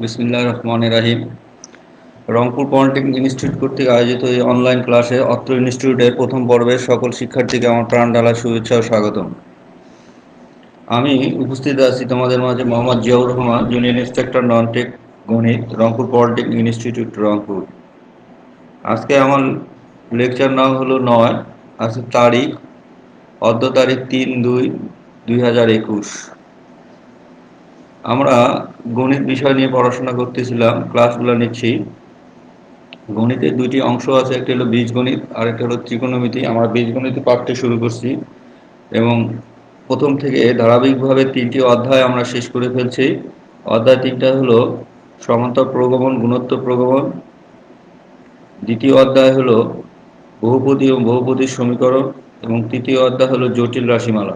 বিসমিল্লাহির রহমানির রহিম। Rangpur polytechnic institute কর্তৃক আয়োজিত এই অনলাইন ক্লাসে অত্র ইনস্টিটিউটের প্রথম পর্বের সকল শিক্ষার্থীকে আমার প্রাণ ঢালা শুভেচ্ছা ও স্বাগতম। আমি উপস্থিত আছি তোমাদের মাঝে Mohammad Ziaur Rahman, junior instructor non tech গণিত, রংপুর পলিটেকনিক ইনস্টিটিউট রংপুর। আজকে আমার লেকচার নাম হলো 9। আজকে তারিখ তারিখ 3/2/2021। আমরা গণিত বিষয় নিয়ে পড়াশোনা করতেছিলাম, ক্লাসগুলো নিচ্ছি। গণিতের দুইটি অংশ আছে, একটি হলো বীজগণিত আর একটা হলো ত্রিকোণমিতি। আমরা বীজগণিত পাঠটি শুরু করছি এবং প্রথম থেকে ধারাবাহিকভাবে 3টি অধ্যায় আমরা শেষ করে ফেলছি। অধ্যায় 3টা হলো সমান্তর প্রগমন, গুণোত্তর প্রগমন। দ্বিতীয় অধ্যায় হলো বহুপদী এবং বহুপদীর সমীকরণ এবং তৃতীয় অধ্যায় হলো জটিল রাশিমালা।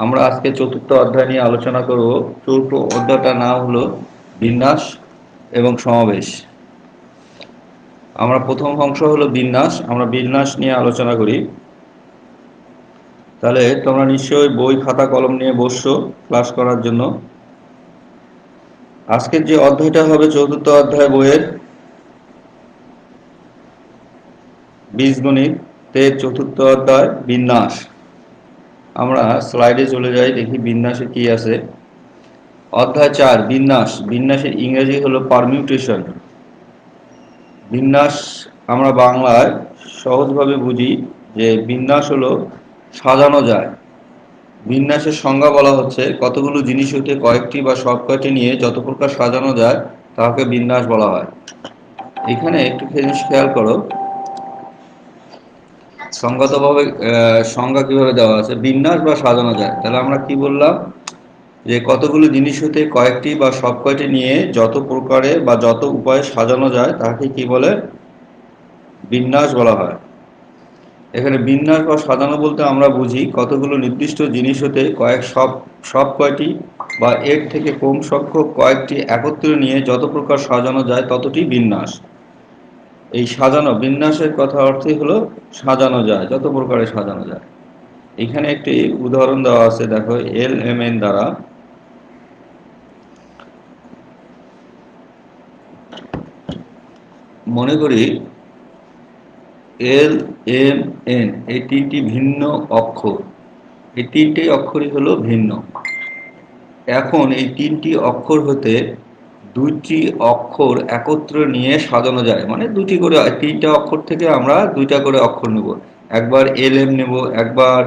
আমরা আজকে চতুর্থ অধ্যায় নিয়ে আলোচনা করব। চতুর্থ অধ্যায়টার নাম হলো বিন্যাস এবং সমাবেশ। আমরা প্রথম অংশ হলো বিন্যাস, আমরা বিন্যাস নিয়ে আলোচনা করি। তাহলে তোমরা নিশ্চয়ই বই খাতা কলম নিয়ে বসছো ক্লাস করার জন্য। আজকের যে অধ্যায়টা হবে চতুর্থ অধ্যায় বইয়ের বীজগণিতের চতুর্থ অধ্যায় বিন্যাস। আমরা স্লাইডে চলে যাই, দেখি বিন্যাসে কি আছে। অধ্যায় 4 বিন্যাস। বিন্যাসের ইংরেজি হলো পারমিউটেশন। বিন্যাস আমরা বাংলায় সহজভাবে বুঝি যে বিন্যাস হলো সাজানো যায়। বিন্যাসের সংজ্ঞা বলা হচ্ছে কতগুলো জিনিস হতে কয়েকটি বা সব কয়টি নিয়ে যত প্রকার সাজানো যায় তাকে বিন্যাস বলা হয়। এখানে একটু জিনিস খেয়াল করো, সংগতভাবে সংজ্ঞা কিভাবে দেওয়া আছে। বিন্যাস বা সাজানো যায়, তাহলে আমরা কি বললাম যে কতগুলো জিনিস হতে কয়েকটি বা সব কয়টি নিয়ে যত প্রকারে বা যত উপায়ে সাজানো যায় তাকে কি বলে? বিন্যাস বলা হয়। এখানে বিন্যাস বা সাজানো বলতে আমরা বুঝি কতগুলো নির্দিষ্ট জিনিস হতে সব কয়টি বা এর থেকে কম সংখ্যক কয়েকটি একত্রে নিয়ে যত প্রকার সাজানো যায় ততটি বিন্যাস। এই সাজানো, বিন্যাসের কথা অর্থই হলো সাজানো যায়, যত প্রকারে সাজানো যায়। এখানে একটি উদাহরণ দেওয়া আছে, দেখো LMN দ্বারা। মনে করি LMN এই তিনটি ভিন্ন অক্ষর, এই তিনটি অক্ষরই হলো ভিন্ন। এখন এই তিনটি অক্ষর হতে দুইটি অক্ষর একত্র নিয়ে সাজানো যায়, মানে দুটি করে, তিনটা অক্ষর থেকে আমরা দুইটা করে অক্ষর নেব। একবার LM নেব, একবার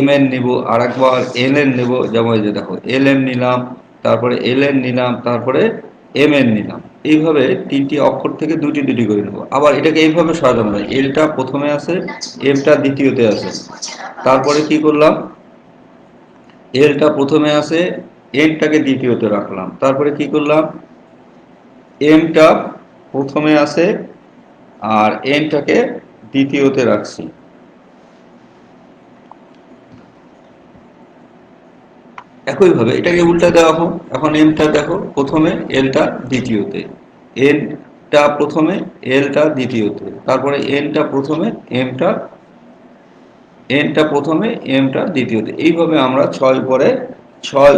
MN নেব, আর একবার LN নেব। যেমন এই যে দেখো LM নিলাম, তারপরে LN নিলাম, তারপরে MN নিলাম। এইভাবে তিনটি অক্ষর থেকে দুটি দুটি করে নেব। আবার এটাকে এইভাবে সাজানো যায়, এলটা প্রথমে আছে, এমটা দ্বিতীয়তে আছে। তারপরে কি করলাম, এলটা প্রথমে আছে, এনটাকে দ্বিতীয়তে রাখলাম। তারপরে কি করলাম, এমটা প্রথমে আছে আর এনটাকে দ্বিতীয়তে রাখছি। একইভাবে এটাকে উল্টা দেওয়া হোক। এখন এমটা দেখো প্রথমে, এলটা দ্বিতীয়তে, এনটা প্রথমে, এলটা দ্বিতীয়তে, তারপরে এনটা প্রথমে, এনটা প্রথমে, এমটা দ্বিতীয়তে। এইভাবে আমরা ছয়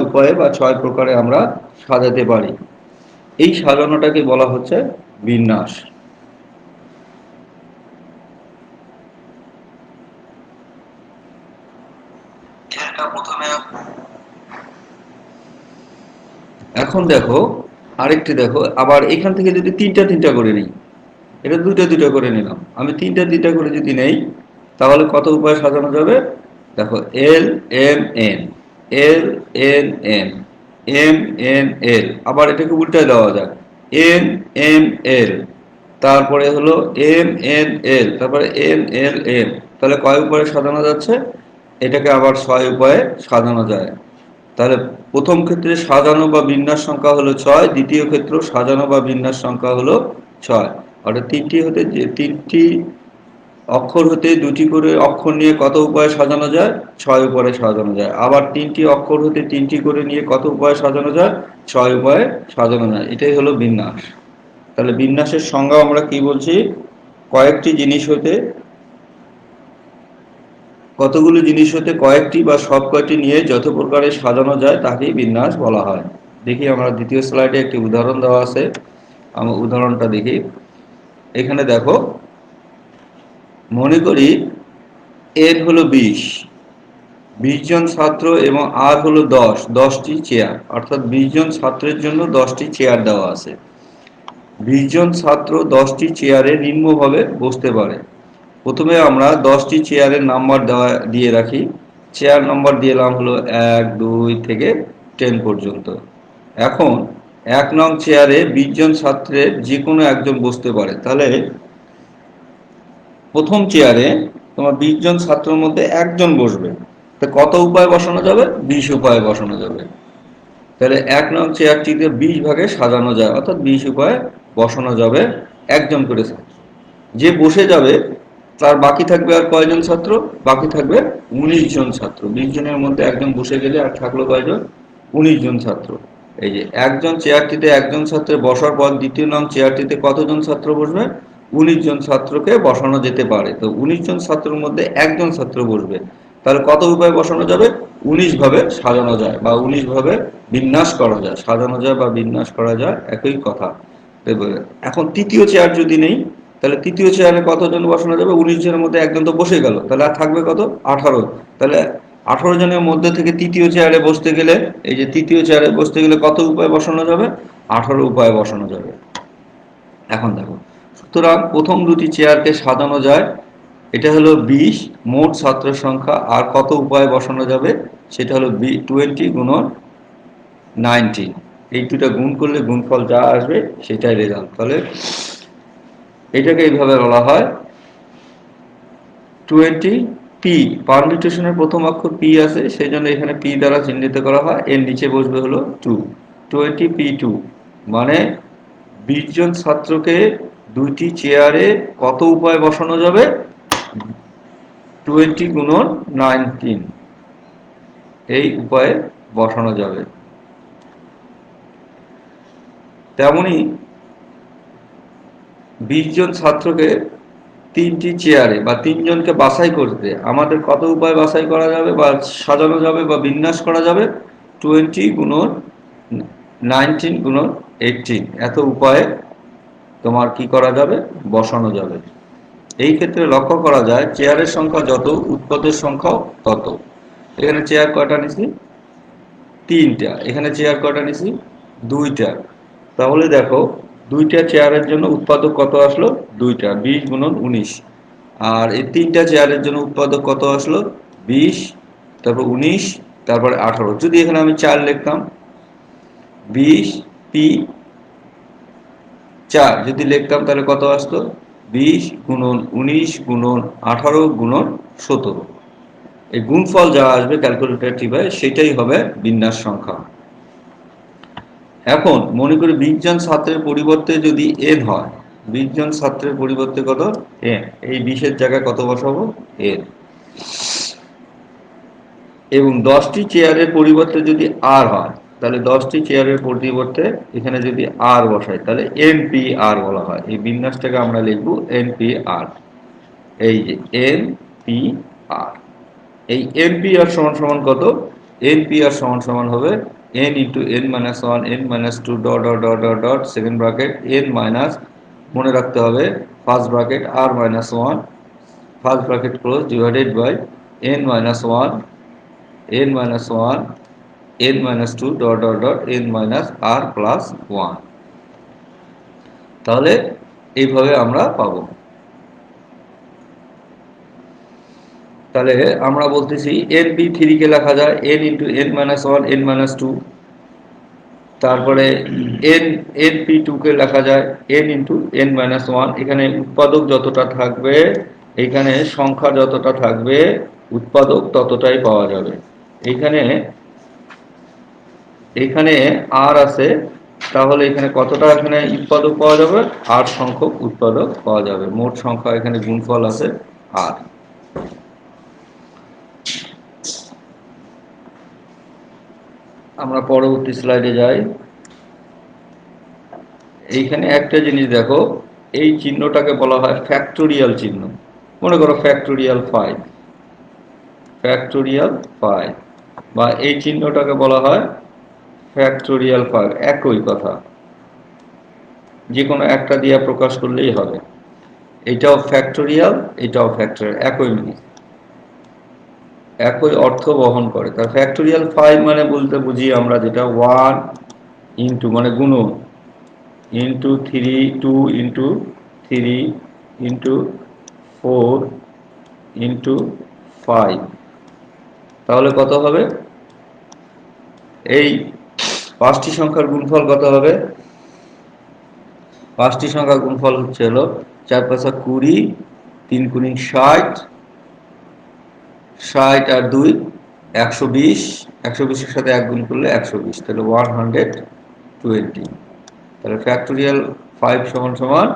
উপায়ে বা ছয় প্রকারে আমরা সাজাতে পারি। এই সাজানোটাকে বলা হচ্ছে বিন্যাস। এখন দেখো আরেকটি, দেখো আবার এখান থেকে যদি তিনটা তিনটা করে নিই, এটা দুইটা দুইটা করে নিলাম, আমি তিনটা তিনটা করে যদি নেই তাহলে কত উপায়ে সাজানো যাবে? দেখো LMN, LNN, MNL। আবার এটাকে উল্টায় দেওয়া যায়, MML, তারপরে হলো MNL, তারপরে MLM। তাহলে কয় উপায়ে সাজানো যাচ্ছে? এটাকে আবার 6 উপায়ে সাজানো যায়। তাহলে প্রথম ক্ষেত্রে সাজানো বা বিন্যাস সংখ্যা হলো 6, দ্বিতীয় ক্ষেত্রে সাজানো বা বিন্যাস সংখ্যা হলো 6। অর্থাৎ তিনটি অক্ষর হতে দুটি করে অক্ষর নিয়ে কত উপায়ে সাজানো যায়? 6 উপায়ে সাজানো যায়। আবার তিনটি অক্ষর হতে তিনটি করে নিয়ে কত উপায়ে সাজানো যায়? 6 উপায়ে সাজানো যায়। এটাই হলো বিন্যাস। তাহলে বিন্যাসের সংজ্ঞা আমরা কি বলছি? কয়েকটি জিনিস হতে, কতগুলো জিনিস হতে কয়েকটি বা সব কয়টি নিয়ে যত প্রকারে সাজানো যায় তাকেই বিন্যাস বলা হয়। দেখি আমরা দ্বিতীয় স্লাইডে একটি উদাহরণ দেওয়া আছে, আমরা উদাহরণটা দেখি। এখানে দেখো, মনে করি এন হলো 20, 20 জন ছাত্র এবং আর হলো 10টি চেয়ার, অর্থাৎ 20 জন ছাত্রের জন্য 10টি চেয়ার দেওয়া আছে। 20 জন ছাত্র 10টি চেয়ারে নিম্নভাবে বসতে পারে। প্রথমে আমরা 10টি চেয়ারের নাম্বার দিয়ে রাখি। চেয়ার নাম্বার দিলাম হলো 1, 2 থেকে 10 পর্যন্ত। এখন 1 নং চেয়ারে 20 জন ছাত্রের যে কোনো একজন বসতে পারে। তাহলে প্রথম চেয়ারে তোমার 20 জন ছাত্রের মধ্যে একজন বসবে। তো কত উপায় বসানো যাবে? 20 উপায় বসানো যাবে। তাহলে 1 নং চেয়ারটিকে 20 ভাগে সাজানো যায়, অর্থাৎ 20 উপায় বসানো যাবে একজন করে ছাত্র। যে বসে যাবে তার বাকি থাকবে আর কয়জন ছাত্র? বাকি থাকবে 19 জন ছাত্র। 20 জনের মধ্যে একজন বসে গেলে আর থাকলো কয়জন? 19 জন ছাত্র। এই যে একজন চেয়ারটিতে একজন ছাত্রের বসার পর দ্বিতীয় নং চেয়ারটিতে কতজন ছাত্র বসবে? 19 জন ছাত্রকে বসানো যেতে পারে। তো 19 জন ছাত্রের মধ্যে একজন ছাত্র বসবে। তাহলে কত উপায় বসানো যাবে? 19 ভাবে সাজানো যায় বা 19 ভাবে বিন্যাস করা যায়। সাজানো যায় বা বিন্যাস করা যায়, একই কথা। এখন তৃতীয় চেয়ার যদি নেই, তাহলে তৃতীয় চেয়ারে কতজন বসানো যাবে? 19 জনের মধ্যে একজন তো বসে গেল, তাহলে আর থাকবে কত? 18। তাহলে 18 জনের মধ্যে থেকে তৃতীয় চেয়ারে বসতে গেলে, এই যে তৃতীয় চেয়ারে বসতে গেলে কত উপায় বসানো যাবে? 18 উপায় বসানো যাবে। এখন দেখো, সুতরাং প্রথম দুটি চেয়ারকে সাজানো যায়। এটা হলো 20 মোট ছাত্রের সংখ্যা, আর কত উপায় বসানো যাবে? সেটা হলো 20 গুণন 19। এই দুটা গুণ করলে গুণফল যা আসবে সেটাই রেজাল্ট। তাহলে এটাকে এইভাবে বলা হয় 20 পি। পারমিউটেশনের প্রথম অক্ষর পি আছে, সেই জন্য এখানে পি দ্বারা চিহ্নিত করা হয়। এর নিচে বসবে হলো 2, 20p2। মানে 20 জন ছাত্রকে দুইটি চেয়ারে কত উপায় বসানো যাবে? 20 গুণন 19 এই উপায়ে বসানো যাবে। তেমনি 20 জন ছাত্রকে তিনটি চেয়ারে বা তিনজনকে বাছাই করতে আমাদের কত উপায় বাছাই করা যাবে বা সাজানো যাবে বা বিন্যাস করা যাবে? 20 গুণন 19 গুণন 18 এত উপায়ে তোমার কি করা যাবে? বসানো যাবে। এই ক্ষেত্রে লক্ষ্য করা যায় চেয়ারের সংখ্যা যত, উৎপাদের সংখ্যাও তত। এখানে চেয়ার কয়টা নিছি? 3টা। এখানে চেয়ার কয়টা নিছি? 2টা। তাহলে দেখো, 2টা চেয়ারের জন্য উৎপাদক কত আসলো? 2টা, 20 গুণন 19। আর এই 3টা চেয়ারের জন্য উৎপাদক কত আসলো? 20, তারপর 19, তারপরে 18। যদি এখানে আমি 4 লিখতাম, 20 পি 4 যদি লিখতাম, তাহলে কত আসতো? 20 গুণন 19 গুণন 18 গুণন 17। এই গুণফল যা আসবে ক্যালকুলেটর টিপায় সেটাই হবে বিন্যাস সংখ্যা। এখন মনে করি 20 জন ছাত্রের পরিবর্তে যদি n হয়, 20 জন ছাত্রের পরিবর্তে কত? n। এই 20-এর জায়গায় কত বসাবো? n। এবং 10টি চেয়ারের পরিবর্তে যদি r হয়, তাহলে 10টি চেয়ারের পরিবর্তে এখানে যদি r বসাই, তাহলে npr বলা হয়। এই বিন্যাসটাকে আমরা লিখব npr। এই যে npr, এই npr সমান সমান কত? npr সমান সমান হবে n into n minus 1 n minus 2 dot dot dot dot dot second bracket n minus, মনে রাখতে হবে first bracket r minus 1 first bracket close divided by n minus 1 n minus 1 n minus 2 dot dot dot n minus r plus 1। তাহলে এইভাবে আমরা পাবো। তাহলে আমরা বলতেছি np3 কে লেখা যায় n into n minus 1 n minus 2, তারপরে np2 কে লেখা যায় n into n minus 1। এখানে উৎপাদক যতটা থাকবে, এখানে সংখ্যা যতটা থাকবে, উৎপাদক ততটাই পাওয়া যাবে। এখানে আর আছে, তাহলে এখানে কতটা এখানে উৎপাদক পাওয়া যাবে? 8 সংখ্যক উৎপাদক পাওয়া যাবে। মোট সংখ্যা এখানে গুণফল আছে 8। আমরা পরবর্তী স্লাইডে যাই। এইখানে একটা জিনিস দেখো, এই চিহ্নটাকে বলা হয় ফ্যাক্টোরিয়াল চিহ্ন। মনে করো ফ্যাক্টোরিয়াল 5, ফ্যাক্টোরিয়াল 5, বা এই চিহ্নটাকে বলা হয় ফ্যাক্টোরিয়াল 5 একই কথা, যে কোনো একটা দিয়ে প্রকাশ করলেই হবে। এটাও ফ্যাক্টোরিয়াল, এটাও ফ্যাক্টোরিয়াল, একই মিনিং, একই অর্থ বহন করে। তার ফ্যাক্টোরিয়াল 5 মানে বলতে বুঝি আমরা যেটা 1 ইন্টু মানে গুণন, ইন্টু 3, 2 ইন্টু 3 ইন্টু 4 ইন্টু 5, তাহলে কত হবে? এই পাঁচটি সংখ্যার গুণফল কত হবে? পাঁচটি সংখ্যার গুণফল হচ্ছে হলো 4 5 20, 3 গুণিং 60, 60 আর 2 120, 120 এর সাথে 1 গুণ করলে 120, তাহলে 120। তাহলে ফ্যাক্টোরিয়াল 5 সমান সমান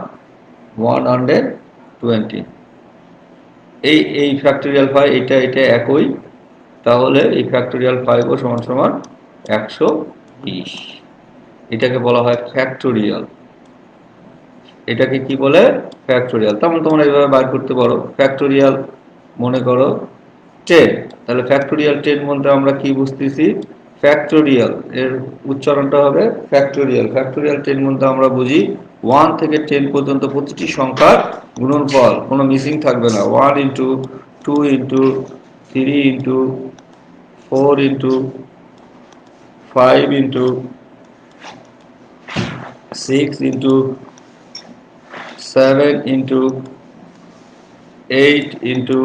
120। এই ফ্যাক্টোরিয়াল 5 এটা এটা একই, তাহলে এই ফ্যাক্টোরিয়াল 5 ও সমান সমান 120। এটাকে বলা হয় ফ্যাক্টোরিয়াল। এটাকে কি বলে? ফ্যাক্টোরিয়াল। তেমন তোমরা এইভাবে বার করতে পারো। ফ্যাক্টোরিয়াল মনে করো 10, তাহলে ফ্যাক্টোরিয়াল 10 বলতে আমরা কি বুঝতেছি? ফ্যাক্টোরিয়াল এর উচ্চারণটা হবে ফ্যাক্টোরিয়াল। ফ্যাক্টোরিয়াল 10 বলতে আমরা বুঝি 1 থেকে 10 পর্যন্ত প্রতিটি সংখ্যার গুণনফল, কোনো মিসিং থাকবে না। 1 into 2 into 3 into 4 into 5 into 6 into 7 into 8 into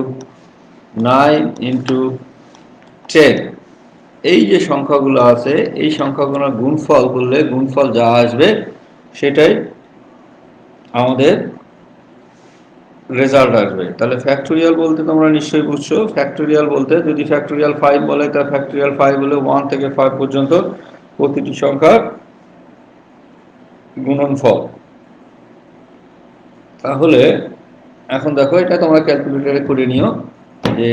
9 into 10, এই যে সংখ্যাগুলো আছে এই সংখ্যাগুলোর গুণফল করলে গুণফল যা আসবে সেটাই আমাদের রেজাল্ট আসবে। তাহলে ফ্যাক্টোরিয়াল বলতে তোমরা নিশ্চয়ই বুঝছো, ফ্যাক্টোরিয়াল বলতে যদি ফ্যাক্টোরিয়াল 5 বলে তা ফ্যাক্টোরিয়াল 5 হলে 1 থেকে 5 পর্যন্ত প্রতিটি সংখ্যার গুণনফল। তাহলে এখন দেখো এটা তোমরা ক্যালকুলেটরে করে নিও যে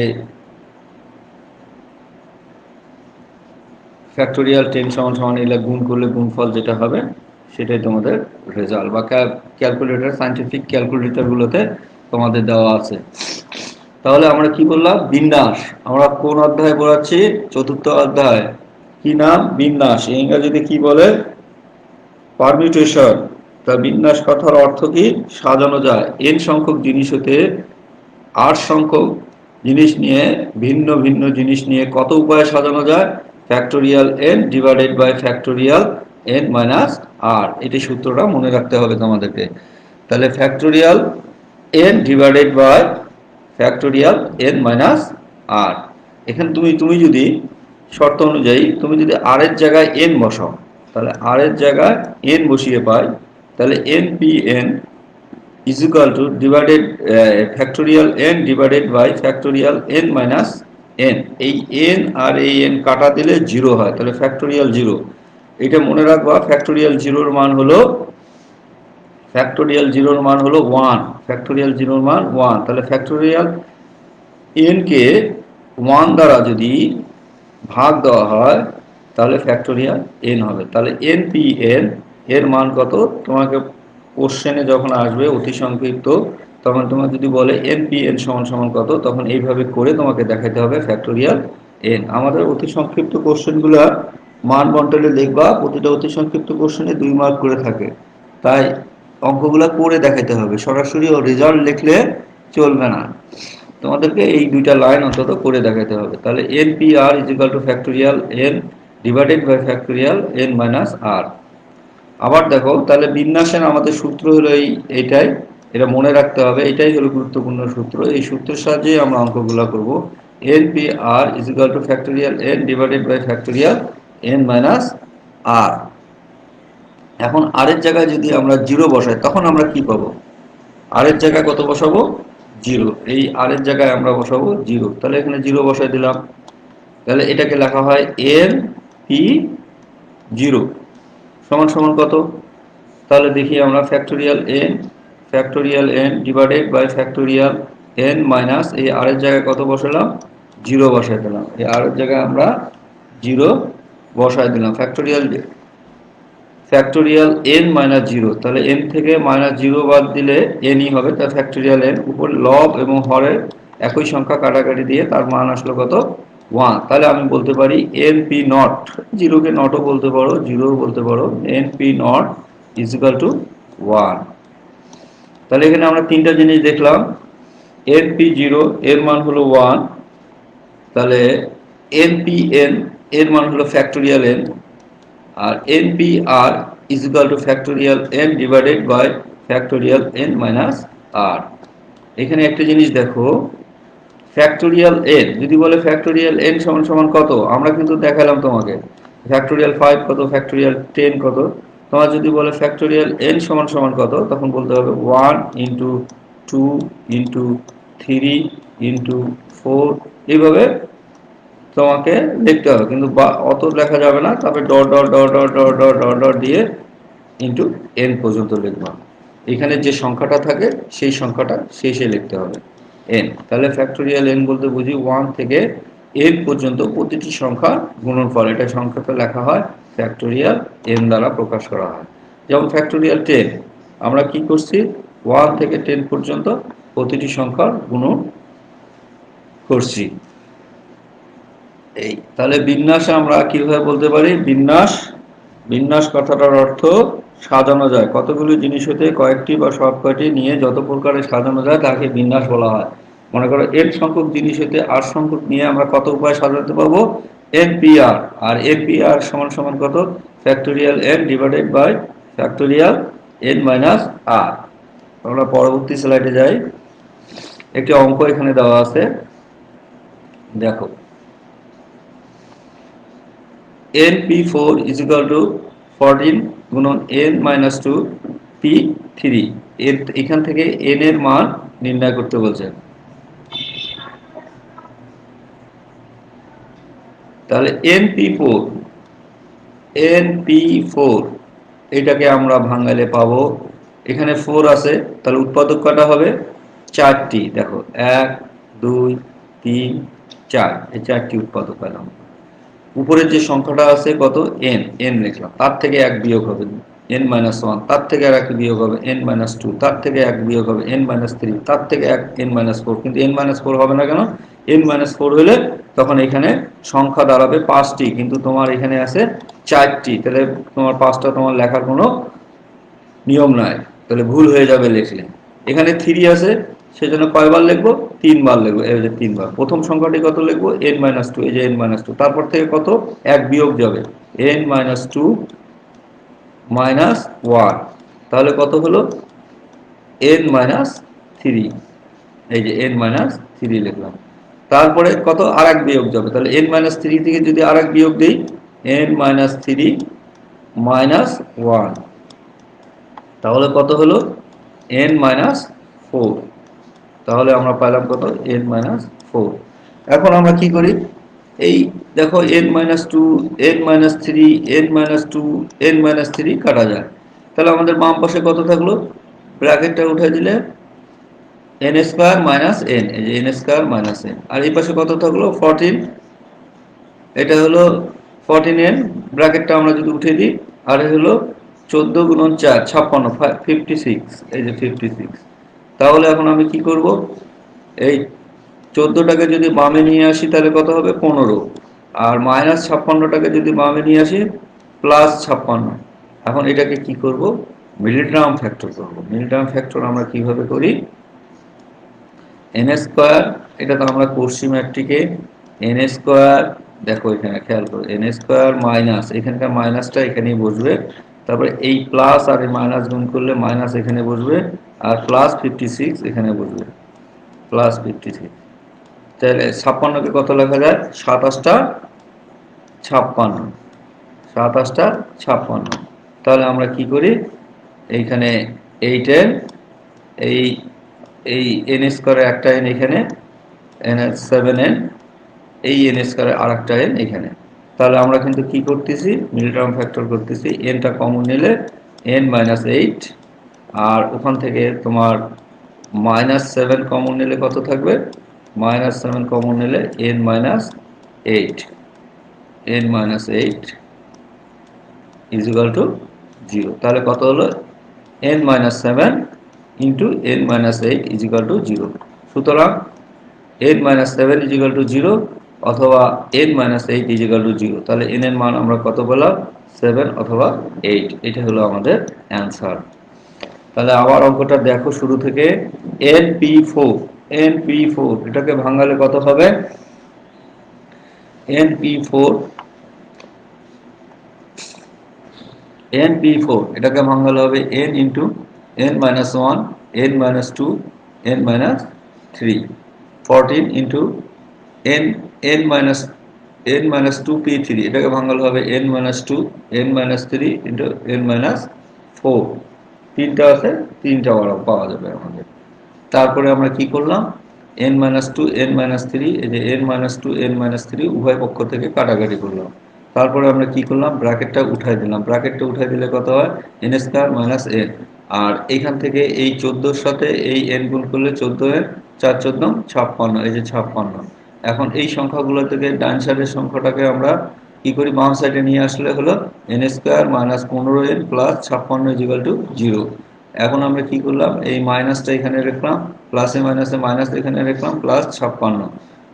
ফ্যাক্টোরিয়াল 10 সমান সমান এগুলা গুণ করলে গুণফল যেটা হবে সেটাই তোমাদের রেজাল্ট, বা ক্যালকুলেটর সায়েন্টিফিক ক্যালকুলেটরগুলোতে তোমাদের দেওয়া আছে। তাহলে আমরা কি বললাম? বিন্যাস। আমরা কোন অধ্যায়ে পড়াচ্ছি? চতুর্থ অধ্যায়। কি নাম? বিন্যাস। ইংরেজিতে কি বলে? পারমিউটেশন। তা বিন্যাস কথার অর্থ কি? সাজানো যায়। n সংখ্যক জিনিস হতে 8 সংখ্যক জিনিস নিয়ে ভিন্ন ভিন্ন জিনিস নিয়ে কত উপায়ে সাজানো যায়? Factorial n divided by factorial n minus r। এটি সূত্রটা মনে রাখতে হবে তোমাদেরকে। তাহলে factorial n divided by factorial n minus r। এখানে তুমি যদি শর্ত অনুযায়ী তুমি যদি r এর জায়গায় n বসাও, তাহলে r এর জায়গায় n বসিয়ে পাই, তাহলে npn is equal to divided factorial n divided by factorial n minus n। এই n আর এই n কাটা দিলে 0 হয়, তাহলে ফ্যাক্টোরিয়াল 0। এটা মনে রাখবা, ফ্যাক্টোরিয়াল 0 মান হলো 1, ফ্যাক্টোরিয়াল 0 মান 1। তাহলে ফ্যাক্টোরিয়াল n কে 1 দ্বারা যদি ভাগ দেওয়া হয় তাহলে ফ্যাক্টোরিয়াল n হবে। তাহলে npn এর মান কত? তোমাকে কোশ্চেনে যখন আসবে অতি সংক্ষিপ্ত, তখন তোমাকে যদি বলে npn সমান সমান কত, তখন এইভাবে করে তোমাকে দেখাতে হবে ফ্যাক্টোরিয়াল n। আমাদের অতি সংক্ষিপ্ত কোশ্চেনগুলো মান বন্টনে লিখবা, প্রতিটা অতি সংক্ষিপ্ত কোশ্চেনে 2 মার্ক করে থাকে, তাই অঙ্কগুলো করে দেখাতে হবে। সরাসরি ও রেজাল্ট লিখলে চলবে না, তোমাদেরকে এই দুইটা লাইন অন্তত করে দেখাতে হবে। তাহলে npr is equal to factorial n divided by factorial n minus r। আবার দেখো, তাহলে বিন্যাসের আমাদের সূত্র হলো এইটাই, এটা মনে রাখতে হবে, এটাই হলো গুরুত্বপূর্ণ সূত্র। এই সূত্রের সাহায্যে আমরা অঙ্কগুলো করব। npr is equal to factorial n divided by factorial n minus r। এখন r এর জায়গায় যদি আমরা 0 বসাই তখন আমরা কি পাবো? r এর জায়গায় কত বসাবো? 0। এই r এর জায়গায় আমরা বসাবো 0, তাহলে এখানে 0 বসাই দিলাম। তাহলে এটাকে লেখা হয় n p 0 সমান সমান কত? তাহলে দেখি আমরা factorial n divided by factorial n minus এই r এর জায়গায় কত বসালাম? 0 বসাই দিলাম। এই r এর জায়গায় আমরা 0 বসাই দিলাম। ফ্যাক্টোরিয়াল n মাইনাস 0, তাহলে n থেকে মাইনাস 0 বাদ দিলে n ই হবে, তাই ফ্যাক্টোরিয়াল n। উপর লব এবং হরের একই সংখ্যা কাটাকাটি দিয়ে তার মান আসলো কত? ওয়ান, তাহলে আমি বলতে পারি এনপি নট, জিরোকে নটও বলতে পারো, জিরোও বলতে পারো, NP naught is equal to one. তাহলে এখানে আমরা তিনটা জিনিস দেখলাম। এনপি জিরো এর মান হলো ওয়ান, তাহলে এনপিএন এর মান হলো ফ্যাক্টোরিয়াল এন, আর NPR is equal to factorial n divided by factorial n minus r. এখানে একটা জিনিস দেখো, ফ্যাক্টোরিয়াল এন যদি বলে ফ্যাক্টোরিয়াল এন সমান সমান কত, আমরা কিন্তু দেখালাম তোমাকে ফ্যাক্টোরিয়াল 5 কত, ফ্যাক্টোরিয়াল 10 কত। তোমার যদি বলে ফ্যাক্টোরিয়াল এন সমান সমান কত, তখন বলতে হবে 1 ইন্টু 2 ইন্টু 3 ইন্টু 4, এইভাবে তোমাকে লিখতে হবে, কিন্তু অত লেখা যাবে না, তারপরে dot dot dot dot dot dot dot dot দিয়ে ইন্টু এন পর্যন্ত লিখবা। এখানে যে সংখ্যাটা থাকে সেই সংখ্যাটা শেষে লিখতে হবে এন। তাহলে ফ্যাক্টোরিয়াল এন বলতে বুঝি 1 থেকে এন পর্যন্ত প্রতিটি সংখ্যা গুণনফল, এটা সংখ্যাটা লেখা হয় ফ্যাক্টোরিয়াল এন দ্বারা প্রকাশ করা হয়। যেমন ফ্যাক্টোরিয়াল 10 আমরা কি করছি, 1 থেকে 10 পর্যন্ত প্রতিটি সংখ্যার গুণন করছি। এই তাহলে বিন্যাসে আমরা কিভাবে বলতে পারি, বিন্যাস, বিন্যাস কথাটার অর্থ সাজানো যায়, কতগুলো জিনিস হতে কয়েকটি বা সব কয়টি নিয়ে যত প্রকারে সাজানো যায় তাকে বিন্যাস বলা হয়। মনে করো এন সংখ্যক জিনিস হতে আর সংখ্যক নিয়ে আমরা কত উপায় সাজাতে পারবো, এনপিআর, আর এনপিআর সমান সমান কত, factorial n divided by factorial n minus r. আমরা পরবর্তী স্লাইডে যাই, একটি অঙ্ক এখানে দেওয়া আছে, দেখো np4 is equal to 14 গুণন n মাইনাস 2 p3, এখান থেকে n এর মান নির্ণয় করতে বলছে। তাহলে np4, np4 এটাকে আমরা ভাঙালে পাবো, এখানে 4 আছে, তাহলে উৎপাদক কয়টা হবে, 4টি। দেখো 1 2 3 4, এই 4টি উৎপাদক পেলাম। উপরের যে সংখ্যাটা আছে কত, এন, এন লিখলাম, তার থেকে এক বিয়োগ হবে এন মাইনাস ওয়ান, তার থেকে আর এক বিয়োগ হবে এন মাইনাস টু, তার থেকে এক বিয়োগ হবে এন মাইনাস থ্রি, তার থেকে এক এন মাইনাস ফোর। কিন্তু এন মাইনাস ফোর হবে না কেন, এন মাইনাস ফোর হলে তখন এখানে সংখ্যা দাঁড়াবে 5টি, কিন্তু তোমার এখানে আছে 4টি, তাহলে তোমার 5টা তোমার লেখার কোনো নিয়ম নাই, তাহলে ভুল হয়ে যাবে লিখলে। এখানে 3 আছে, সেজন্য কয়বার লিখবো, 3বার লিখবো, এই যে 3বার। প্রথম সংখ্যাটি কত লিখবো, n মাইনাস টু, এই যে n মাইনাস টু, তারপর থেকে কত, এক বিয়োগ যাবে n minus two minus one, তাহলে কত হলো n মাইনাস থ্রি, এই যে n মাইনাস থ্রি লিখলাম। তারপরে কত, আর এক বিয়োগ যাবে, তাহলে n মাইনাস থ্রি থেকে যদি আর এক বিয়োগ দিই, n minus three minus one, তাহলে কত হলো n মাইনাস ফোর, তাহলে আমরা পাইলাম কত, n মাইনাস ফোর। এখন আমরা কি করি, এই দেখো n minus two, n minus three, n minus two, n minus three কাটা যায়, তাহলে আমাদের বাম পাশে কত থাকলো, ব্র্যাকেটটা উঠে দিলে n স্কোয়ার মাইনাস n, এই যে n স্কোয়ার মাইনাস n, আর এই পাশে কত থাকলো 14, এটা হলো 14n, ব্র্যাকেটটা আমরা যদি উঠে দিই, আর হলো 14 গুণন 4 56, 56, এই যে 56। তাহলে এখন আমি কি করব, এই 14টাকে যদি বামে নিয়ে আসি তাহলে কত হবে 15, আর মাইনাস 56টাকে যদি বামে নিয়ে আসি প্লাস 56। এখন এটাকে কি করব, মিডল টার্ম ফ্যাক্টর করব। মিডল টার্ম ফ্যাক্টর আমরা কিভাবে করি, এন স্কোয়ার, এটা তো আমরা করছি ম্যাট্রিকে, এন স্কোয়ার, দেখো এখানে খেয়াল করো, এন স্কোয়ার মাইনাস, এখানকার মাইনাসটা এখানেই বসবে, তারপরে এই প্লাস আর এই মাইনাস গুণ করলে মাইনাস এখানে বসবে, আর প্লাস 56 এখানে বসবে, প্লাস 56। তাহলে 56কে কত লেখা যায়, 27টা 56, 27টা 56। তাহলে আমরা কি করি, এইখানে 8n, এই এই এন স্কোয়ারে একটা এন এখানে, এন 7n, এই এন স্কোয়ারে আর একটা এন এখানে। তাহলে আমরা কিন্তু কি করতেছি, মিডল টার্ম ফ্যাক্টর করতেছি, এনটা কমন নিলে n মাইনাস এইট, আর ওখান থেকে তোমার মাইনাস 7 কমন নিলে কত থাকবে, মাইনাস 7 কমন নিলে n minus eight, n minus eight is equal two 0। তাহলে কত হলো, n minus 7 into n minus eight is equal two 0। সুতরাং n minus 7 is equal two 0, অথবা n minus eight is equal to zero. তাহলে n এর মান আমরা কত পেলাম? 7 অথবা 8। এটা হলো আমাদের অ্যান্সার। তাহলে আবার অঙ্কটা দেখো শুরু থেকে। np4, np4 এটাকে ভাঙালে কত হবে? np4, np4 এটাকে ভাঙালে হবে n into n minus one, n minus two, n minus three. 14 into n, n minus n minus two P three, এটাকে ভাঙালে হবে n minus two, n minus three into n minus four. তিনটা আছে, তিনটা পাওয়া যাবে আমাদের। তারপরে আমরা কি করলাম? n minus two, n minus three, এই যে n minus two, n minus three উভয় পক্ষ থেকে কাটাকাটি করলাম। তারপরে আমরা কি করলাম? ব্র্যাকেটটা উঠাই দিলাম। ব্র্যাকেটটা উঠাই দিলে কত হয়? n square minus n। আর এখান থেকে এই 14 এর সাথে এই n গুণ করলে 14 n, 4 14 56, এই যে 56। এখন এই সংখ্যাগুলো থেকে ডান সাইডের সংখ্যাটাকে আমরা কি করি? বাম সাইডে নিয়ে আসলে হলো n square minus 15n plus 56 is equal two 0। এখন আমরা কি করলাম? এই মাইনাসটা এখানে রাখলাম, প্লাসে মাইনাসে মাইনাস এখানে রাখলাম, প্লাস 56।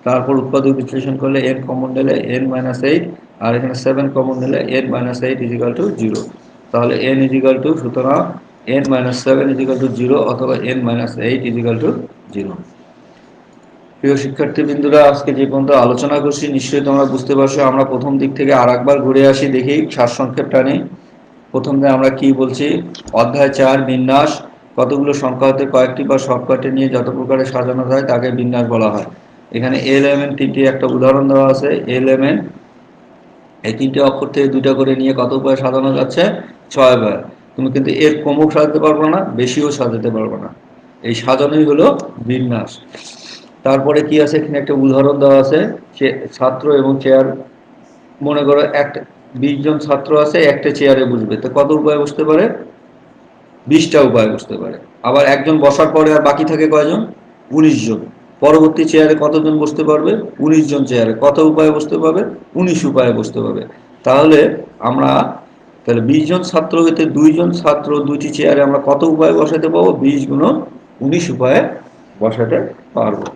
তারপর উৎপাদক বিশ্লেষণ করলে n কমন নিলে n মাইনাস এইট, আর এখানে 7 কমন নিলে n minus eight is equal to zero. তাহলে n ইজ ইকাল টু, সুতরাং n minus seven is equal to zero অথবা n minus eight is equal to zero. প্রিয় শিক্ষার্থীবৃন্দরা, আজকে যে পর্যন্ত আলোচনা করছি নিশ্চয়ই তোমরা বুঝতে পারছো। আমরা প্রথম দিক থেকে আর একবার ঘুরে আসি, দেখি সারসংক্ষেপটা নেই। প্রথমে আমরা কি বলছি? অধ্যায় 4 বিন্যাস। কতগুলো সংখ্যা হতে কয়েকটি বা সবকটি নিয়ে যত প্রকারে সাজানো যায় তাকে বিন্যাস বলা হয়। এখানে এলিমেন্ট তিনটি একটা উদাহরণ দেওয়া আছে। এলিমেন্ট এই তিনটে অক্ষর থেকে দুইটা করে নিয়ে কত উপায়ে সাজানো যাচ্ছে? 6 উপায়। তুমি কিন্তু এর কমও সাজাতে পারবে না, বেশিও সাজাতে পারবে না। এই সাজানোই হলো বিন্যাস। তারপরে কি আছে? এখানে একটা উদাহরণ দেওয়া আছে, ছাত্র এবং চেয়ার। মনে করো একটা 20 জন ছাত্র আছে, একটা চেয়ারে বসবে, তো কত উপায়ে বসতে পারে? 20টা উপায়ে বসতে পারে। আবার একজন বসার পরে আর বাকি থাকে কয়জন? 19 জন। পরবর্তী চেয়ারে কতজন বসতে পারবে? 19 জন চেয়ারে কত উপায়ে বসতে পারবে? 19 উপায়ে বসতে পারবে। তাহলে আমরা, তাহলে 20 জন ছাত্র হইতে 2 জন ছাত্র দুইটি চেয়ারে আমরা কত উপায়ে বসাতে পারবো? 20 গুণন 19 উপায়ে বসাতে পারবো।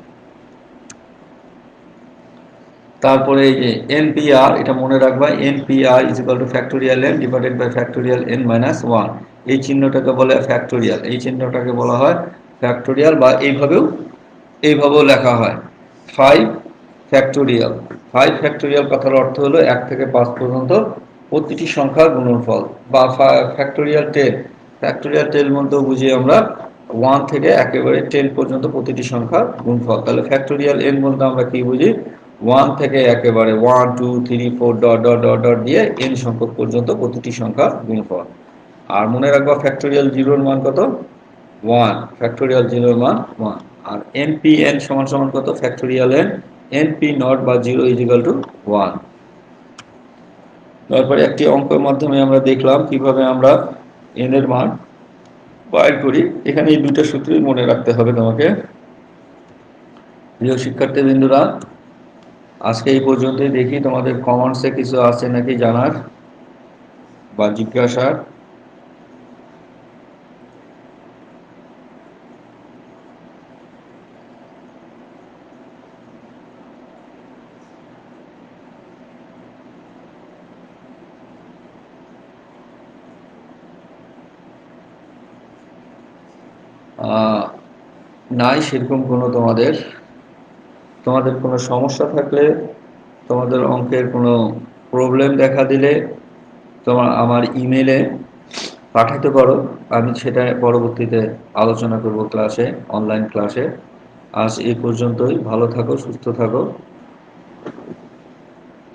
তারপরে এই যে npr, এটা মনে রাখবা, npr is equal to factorial n divided by factorial n minus one. এই চিহ্নটাকে বলে ফ্যাক্টোরিয়াল, এই চিহ্নটাকে বলা হয় ফ্যাক্টোরিয়াল, বা এইভাবেও লেখা হয় 5 ফ্যাক্টোরিয়াল। 5 ফ্যাক্টোরিয়াল কথার অর্থ হলো 1 থেকে 5 পর্যন্ত প্রতিটি সংখ্যার গুণনফল, বা ফ্যাক্টোরিয়াল 10। ফ্যাক্টোরিয়াল 10 মধ্যেও বুঝি আমরা 1 থেকে একেবারে 10 পর্যন্ত প্রতিটি সংখ্যার গুণফল। তাহলে ফ্যাক্টোরিয়াল n বলতে আমরা কি বুঝি? 1 থেকে একেবারে 1 2 3 4 ডট ডট ডট ডট দিয়ে n সংখ্যক পর্যন্ত প্রতিটি সংখ্যার গুণফল। আর মনে রাখবা ফ্যাক্টোরিয়াল 0 এর মান কত? 1। ফ্যাক্টোরিয়াল 0 এর মান 1। আর npn সমান সমান কত? ফ্যাক্টোরিয়াল n, np নট বা 0 ইজ ইকুয়াল টু 1। তারপরে একটি অঙ্কের মাধ্যমে আমরা দেখলাম কিভাবে আমরা n এর মান বাইর করি। এখানে এই দুটো সূত্রই মনে রাখতে হবে তোমাকে। প্রিয় শিক্ষার্থীবৃন্দরা, আজকে এই পর্যন্তই। দেখি তোমাদের কমেন্টসে কিছু আছে নাকি জানার বা জিজ্ঞাসার। নাই সেরকম কোনো তোমাদের কোনো সমস্যা থাকলে, তোমাদের অঙ্কের কোনো প্রবলেম দেখা দিলে আমার ইমেলে পাঠাতে পারো। আমি সেটা পরবর্তীতে আলোচনা করব ক্লাসে, অনলাইন ক্লাসে। আজ এই পর্যন্তই। ভালো থাকো, সুস্থ থাকো,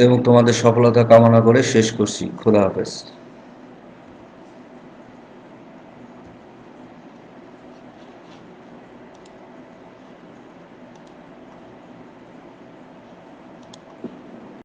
এবং তোমাদের সফলতা কামনা করে শেষ করছি। খোদা হাফেজ।